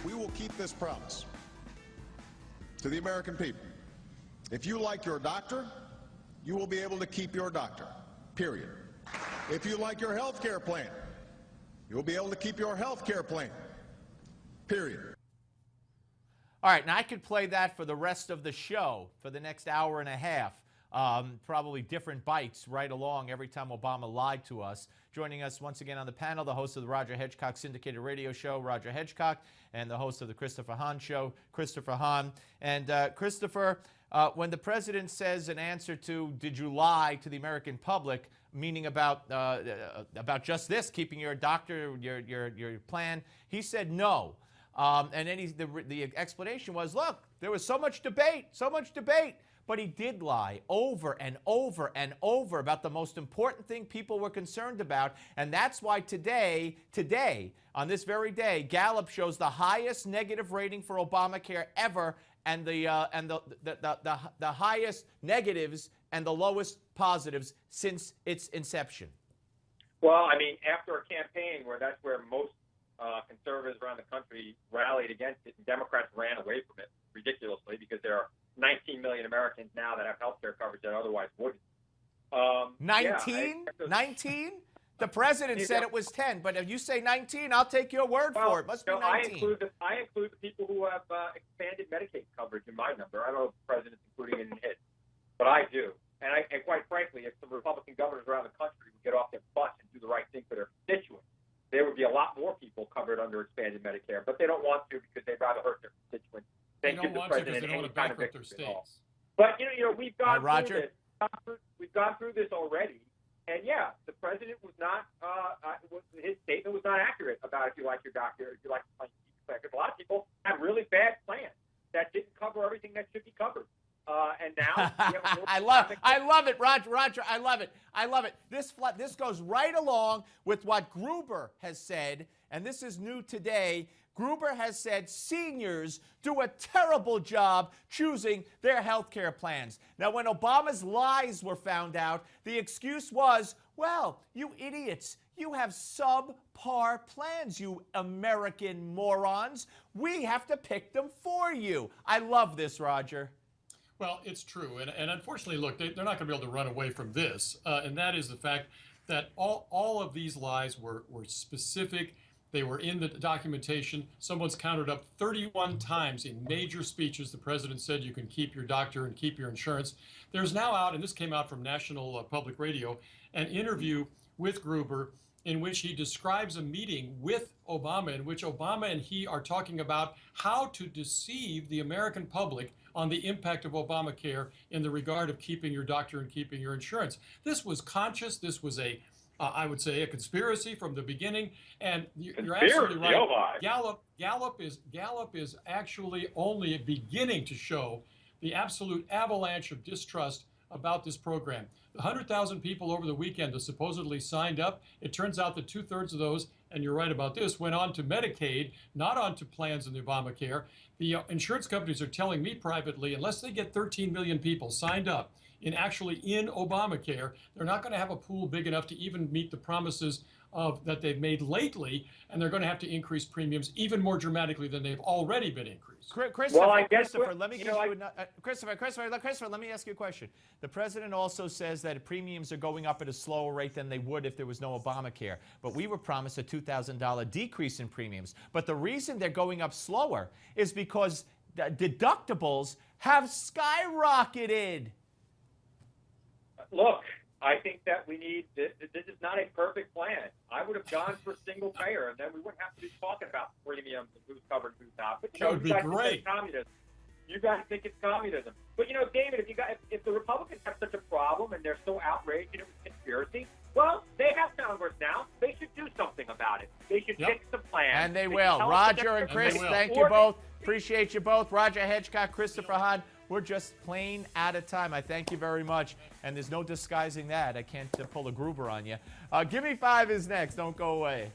we will keep this promise to the American people. If you like your doctor, you will be able to keep your doctor, period. If you like your health care plan, you'll be able to keep your health care plan, period. All right, now I could play that for the rest of the show, for the next hour and a half. Probably different bites right along every time Obama lied to us. Joining us once again on the panel, the host of the Roger Hedgecock syndicated radio show, Roger Hedgecock, and the host of the Christopher Hahn Show, Christopher Hahn. And Christopher, when the president says in answer to, did you lie to the American public, meaning about just this, keeping your doctor, your plan, he said no. And then the explanation was, look, there was so much debate. But he did lie over and over and over about the most important thing people were concerned about. And that's why today, on this very day, Gallup shows the highest negative rating for Obamacare ever, and the highest negatives and the lowest positives since its inception. Well, I mean, after a campaign that's where most conservatives around the country rallied against it, and Democrats ran away from it ridiculously because there are 19 million Americans now that have health care coverage that otherwise wouldn't. 19? 19? The president said it was 10, but if you say 19, I'll take your word for it. Must be 19. I include the people who have expanded Medicaid coverage in my number. I don't know if the president's including it in his, but I do. And quite frankly, if the Republican governors around the country would get off their butts and do the right thing for their constituents, there would be a lot more people covered under expanded Medicare, but they don't want to because they'd rather hurt their constituents. They don't want to because they don't want to bankrupt their states. But we've gone through this. We've gone through this already, and yeah, the president was not. His statement was not accurate about if you like your doctor, if you like the plan. Because a lot of people have really bad plans that didn't cover everything that should be covered. And now I love it, Roger. I love it. This goes right along with what Gruber has said, and this is new today. Gruber has said seniors do a terrible job choosing their health care plans. Now, when Obama's lies were found out, the excuse was, well, you idiots, you have subpar plans, you American morons. We have to pick them for you. I love this, Roger. Well, it's true. And unfortunately, look, they're not going to be able to run away from this. And that is the fact that all of these lies were specific. They were in the documentation. Someone's counted up 31 times in major speeches. The president said you can keep your doctor and keep your insurance. There's now out, and this came out from National Public Radio, an interview with Gruber in which he describes a meeting with Obama in which Obama and he are talking about how to deceive the American public on the impact of Obamacare in the regard of keeping your doctor and keeping your insurance. This was conscious. This was I would say, a conspiracy from the beginning. And you're absolutely right. Gallup is actually only beginning to show the absolute avalanche of distrust about this program. The 100,000 people over the weekend that supposedly signed up, it turns out that 2/3 of those, and you're right about this, went on to Medicaid, not onto plans in the Obamacare. The insurance companies are telling me privately, unless they get 13 million people signed up in Obamacare, they're not going to have a pool big enough to even meet the promises that they've made lately, and they're going to have to increase premiums even more dramatically than they've already been increased. Christopher, let me ask you a question. The president also says that premiums are going up at a slower rate than they would if there was no Obamacare. But we were promised a $2,000 decrease in premiums. But the reason they're going up slower is because deductibles have skyrocketed. Look, I think that we need this is not a perfect plan. I would have gone for single payer, and then we wouldn't have to be talking about premiums and who's covered and who's not. But that would be great. You guys think it's communism. But David, if the Republicans have such a problem and they're so outraged and it was conspiracy, well, they have Congress now. They should do something about it. They should fix the plan. And they will. Roger and Chris, thank you both. Appreciate you both. Roger Hedgecock, Christopher Hahn. We're just plain out of time. I thank you very much. And there's no disguising that. I can't pull a Gruber on you. Give Me Five is next. Don't go away.